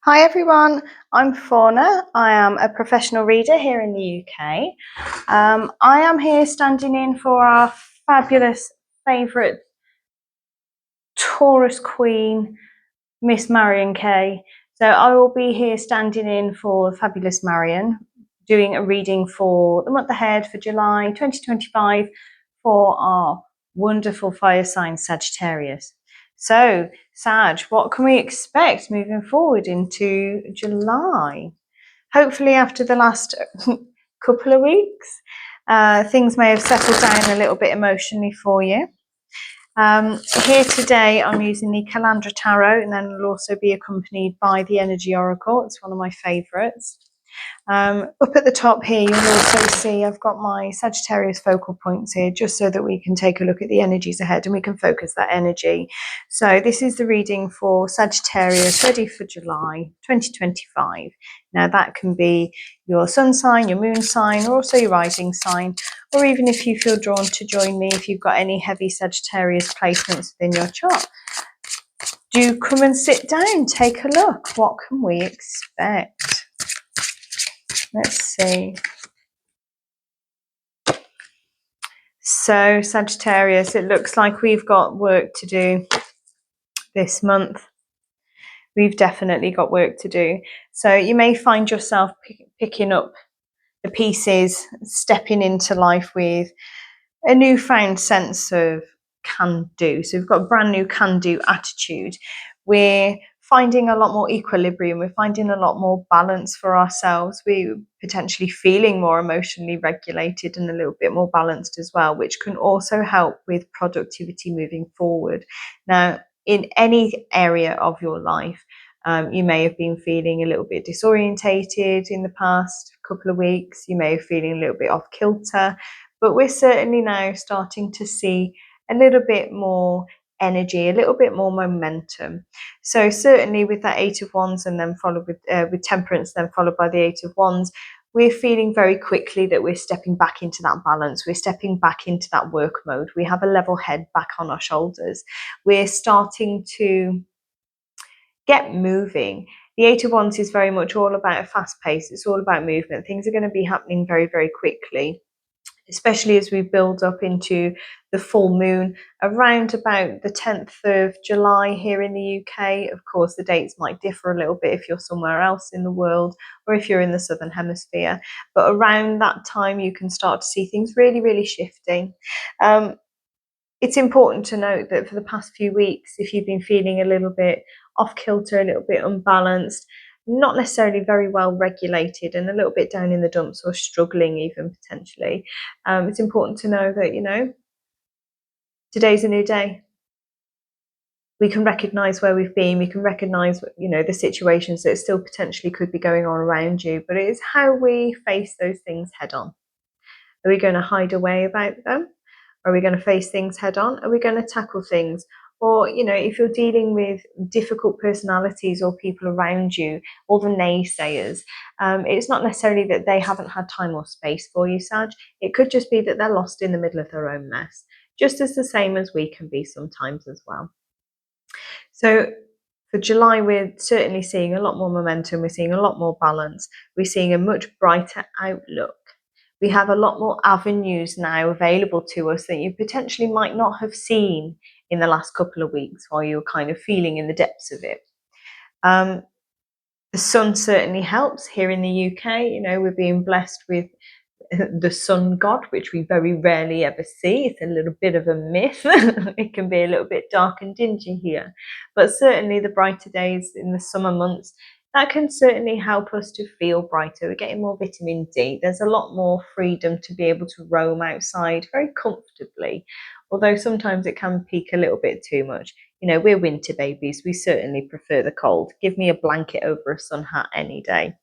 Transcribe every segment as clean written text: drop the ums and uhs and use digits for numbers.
Hi everyone, I'm Fauna. I am a professional reader here in the UK. I am here standing in for our fabulous favourite Taurus Queen, Miss Marion Kay. So I will be here standing in for fabulous Marion, doing a reading for the month ahead for July 2025 for our wonderful fire sign Sagittarius. So, Sag, what can we expect moving forward into July? Hopefully, after the last couple of weeks, things may have settled down a little bit emotionally for you. Here today, I'm using the Calandra Tarot, and then it'll also be accompanied by the Energy Oracle. It's one of my favourites. Up at the top here, you'll also see I've got my Sagittarius focal points here, just so that we can take a look at the energies ahead and we can focus that energy. So this is the reading for Sagittarius, ready for July 2025. Now that can be your sun sign, your moon sign, or also your rising sign, or even if you feel drawn to join me, if you've got any heavy Sagittarius placements within your chart. Do come and sit down, take a look. What can we expect? Let's see. So Sagittarius, it looks like we've got work to do this month. We've definitely got work to do. So you may find yourself picking up the pieces, stepping into life with a newfound sense of can do. So we've got a brand new can do attitude. We're finding a lot more equilibrium. We're finding a lot more balance for ourselves. We're potentially feeling more emotionally regulated and a little bit more balanced as well, which can also help with productivity moving forward. Now, in any area of your life, you may have been feeling a little bit disorientated in the past couple of weeks. You may be feeling a little bit off kilter, but we're certainly now starting to see a little bit more energy, a little bit more momentum. So certainly with that Eight of Wands and then followed with Temperance, then followed by the Eight of Wands, we're feeling very quickly that we're stepping back into that balance. We're stepping back into that work mode. We have a level head back on our shoulders. We're starting to get moving. The Eight of Wands is very much all about a fast pace. It's all about movement. Things are going to be happening very, very quickly, especially as we build up into the full moon around about the 10th of July here in the UK. Of course, the dates might differ a little bit if you're somewhere else in the world or if you're in the Southern Hemisphere. But around that time, you can start to see things really, really shifting. It's important to note that for the past few weeks, if you've been feeling a little bit off kilter, a little bit unbalanced, not necessarily very well regulated and a little bit down in the dumps or struggling even potentially, it's important to know that, today's a new day. We can recognize where we've been. We can recognize, the situations that still potentially could be going on around you, but it is how we face those things head on. Are we going to hide away about them? Are we going to face things head on? Are we going to tackle things? Or, if you're dealing with difficult personalities or people around you, or the naysayers, it's not necessarily that they haven't had time or space for you, Sag. It could just be that they're lost in the middle of their own mess, just as the same as we can be sometimes as well. So for July, we're certainly seeing a lot more momentum. We're seeing a lot more balance. We're seeing a much brighter outlook. We have a lot more avenues now available to us that you potentially might not have seen in the last couple of weeks while you were kind of feeling in the depths of it. The sun certainly helps here in the UK. We're being blessed with the sun god, which we very rarely ever see. It's a little bit of a myth. It can be a little bit dark and dingy here, but certainly the brighter days in the summer months, that can certainly help us to feel brighter. We're getting more vitamin D. There's a lot more freedom to be able to roam outside very comfortably, although sometimes it can peak a little bit too much. We're winter babies. We certainly prefer the cold. Give me a blanket over a sun hat any day.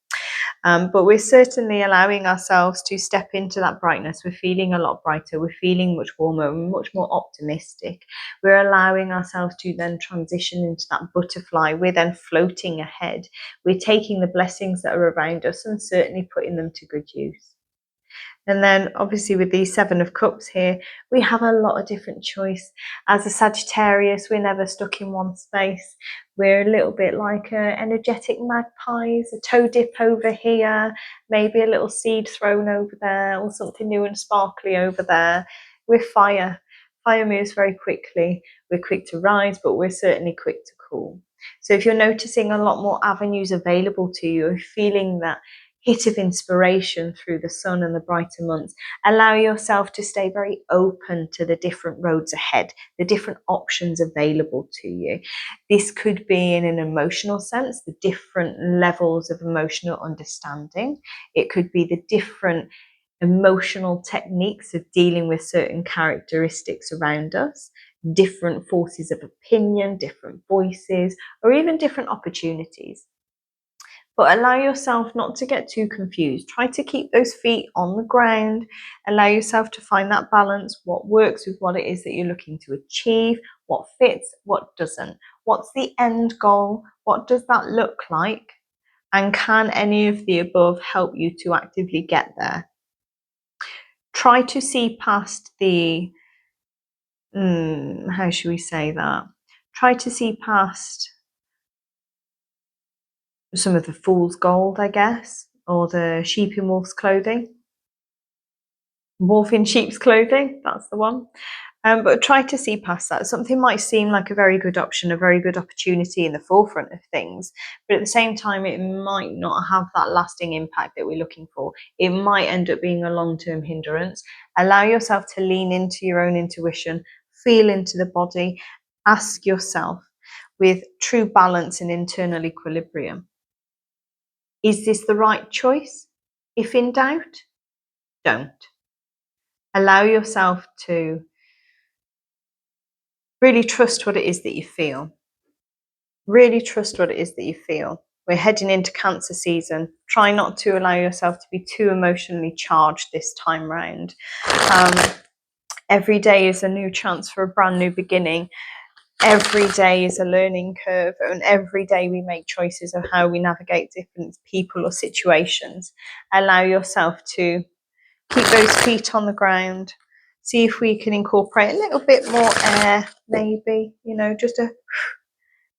But we're certainly allowing ourselves to step into that brightness. We're feeling a lot brighter. We're feeling much warmer, much more optimistic. We're allowing ourselves to then transition into that butterfly. We're then floating ahead. We're taking the blessings that are around us and certainly putting them to good use. And then obviously with the Seven of Cups here, we have a lot of different choice. As a Sagittarius, we're never stuck in one space. We're a little bit like energetic magpies, a toe dip over here, maybe a little seed thrown over there, or something new and sparkly over there. We're fire. Fire moves very quickly. We're quick to rise, but we're certainly quick to cool. So if you're noticing a lot more avenues available to you, feeling that hit of inspiration through the sun and the brighter months, allow yourself to stay very open to the different roads ahead, the different options available to you. This could be in an emotional sense, the different levels of emotional understanding. It could be the different emotional techniques of dealing with certain characteristics around us, different forces of opinion, different voices, or even different opportunities. But allow yourself not to get too confused. Try to keep those feet on the ground. Allow yourself to find that balance, what works with what it is that you're looking to achieve, what fits, what doesn't. What's the end goal? What does that look like? And can any of the above help you to actively get there? Try to see past the, how should we say that? Try to see past some of the fool's gold, I guess, or the sheep in wolf's clothing. Wolf in sheep's clothing, that's the one. But try to see past that. Something might seem like a very good option, a very good opportunity in the forefront of things, but at the same time, it might not have that lasting impact that we're looking for. It might end up being a long-term hindrance. Allow yourself to lean into your own intuition, feel into the body, ask yourself with true balance and internal equilibrium, is this the right choice? If in doubt, don't. Allow yourself to really trust what it is that you feel. Really trust what it is that you feel. We're heading into Cancer season. Try not to allow yourself to be too emotionally charged this time round. Every day is a new chance for a brand new beginning. Every day is a learning curve, and every day we make choices of how we navigate different people or situations. Allow yourself to keep those feet on the ground. See if we can incorporate a little bit more air, maybe,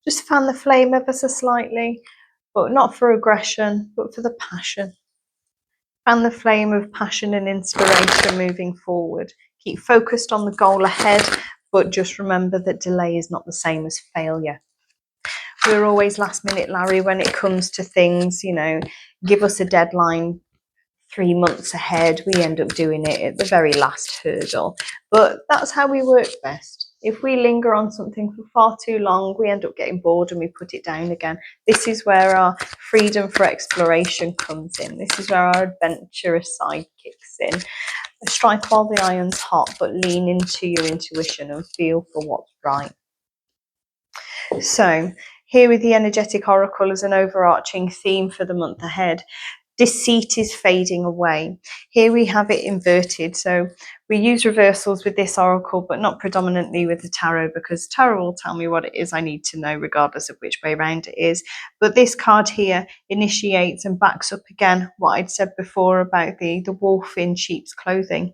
just fan the flame ever so slightly, but not for aggression, but for the passion. Fan the flame of passion and inspiration moving forward. Keep focused on the goal ahead, but just remember that delay is not the same as failure. We're always last minute, Larry, when it comes to things, give us a deadline 3 months ahead. We end up doing it at the very last hurdle. But that's how we work best. If we linger on something for far too long, we end up getting bored and we put it down again. This is where our freedom for exploration comes in. This is where our adventurous side kicks in. Strike while the iron's hot, but lean into your intuition and feel for what's right. So, here with the energetic oracle as an overarching theme for the month ahead, deceit is fading away. Here we have it inverted. So we use reversals with this oracle, but not predominantly with the tarot, because tarot will tell me what it is I need to know regardless of which way around it is. But this card here initiates and backs up again what I'd said before about the wolf in sheep's clothing.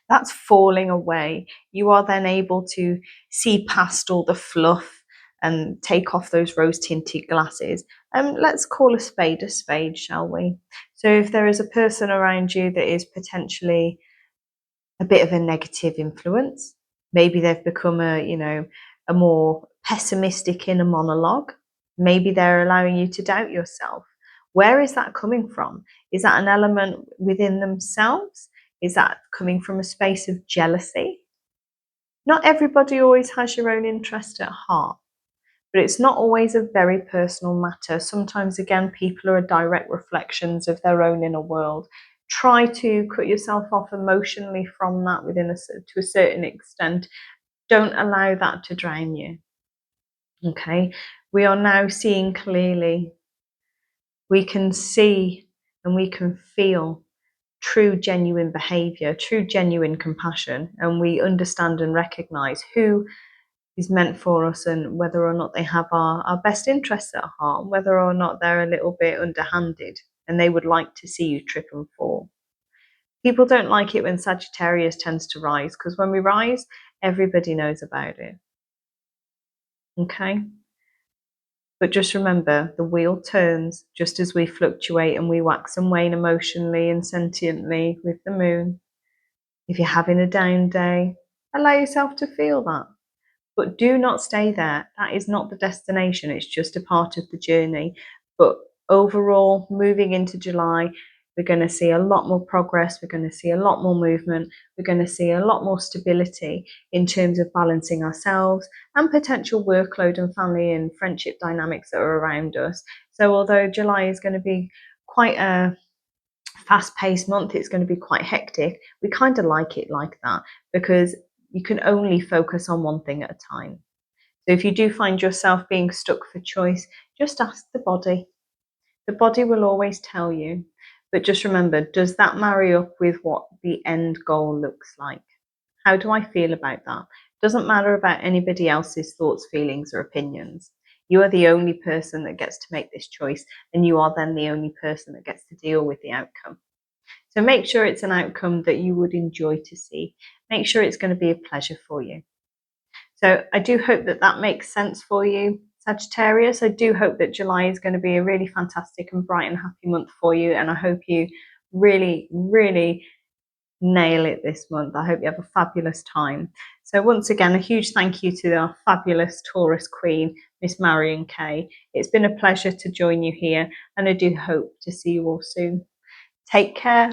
That's falling away. You are then able to see past all the fluff and take off those rose-tinted glasses. Let's call a spade, shall we? So if there is a person around you that is potentially a bit of a negative influence, maybe they've become a more pessimistic inner monologue, maybe they're allowing you to doubt yourself. Where is that coming from? Is that an element within themselves? Is that coming from a space of jealousy? Not everybody always has your own interest at heart. But it's not always a very personal matter. Sometimes, again, people are direct reflections of their own inner world. Try to cut yourself off emotionally from that to a certain extent. Don't allow that to drown you. Okay? We are now seeing clearly. We can see and we can feel true, genuine behavior, true, genuine compassion, and we understand and recognize who is meant for us and whether or not they have our best interests at heart, whether or not they're a little bit underhanded and they would like to see you trip and fall. People don't like it when Sagittarius tends to rise, because when we rise, everybody knows about it. Okay? But just remember, the wheel turns just as we fluctuate and we wax and wane emotionally and sentiently with the moon. If you're having a down day, allow yourself to feel that. But do not stay there. That is not the destination. It's just a part of the journey. But overall, moving into July, we're going to see a lot more progress. We're going to see a lot more movement. We're going to see a lot more stability in terms of balancing ourselves and potential workload and family and friendship dynamics that are around us. So although July is going to be quite a fast-paced month, it's going to be quite hectic, we kind of like it like that because you can only focus on one thing at a time. So if you do find yourself being stuck for choice, just ask the body. The body will always tell you. But just remember, does that marry up with what the end goal looks like? How do I feel about that? Doesn't matter about anybody else's thoughts, feelings, or opinions. You are the only person that gets to make this choice, and you are then the only person that gets to deal with the outcome. So make sure it's an outcome that you would enjoy to see. Make sure it's going to be a pleasure for you. So I do hope that that makes sense for you, Sagittarius. I do hope that July is going to be a really fantastic and bright and happy month for you. And I hope you really, really nail it this month. I hope you have a fabulous time. So once again, a huge thank you to our fabulous Taurus Queen, Miss Marion Kay. It's been a pleasure to join you here, and I do hope to see you all soon. Take care.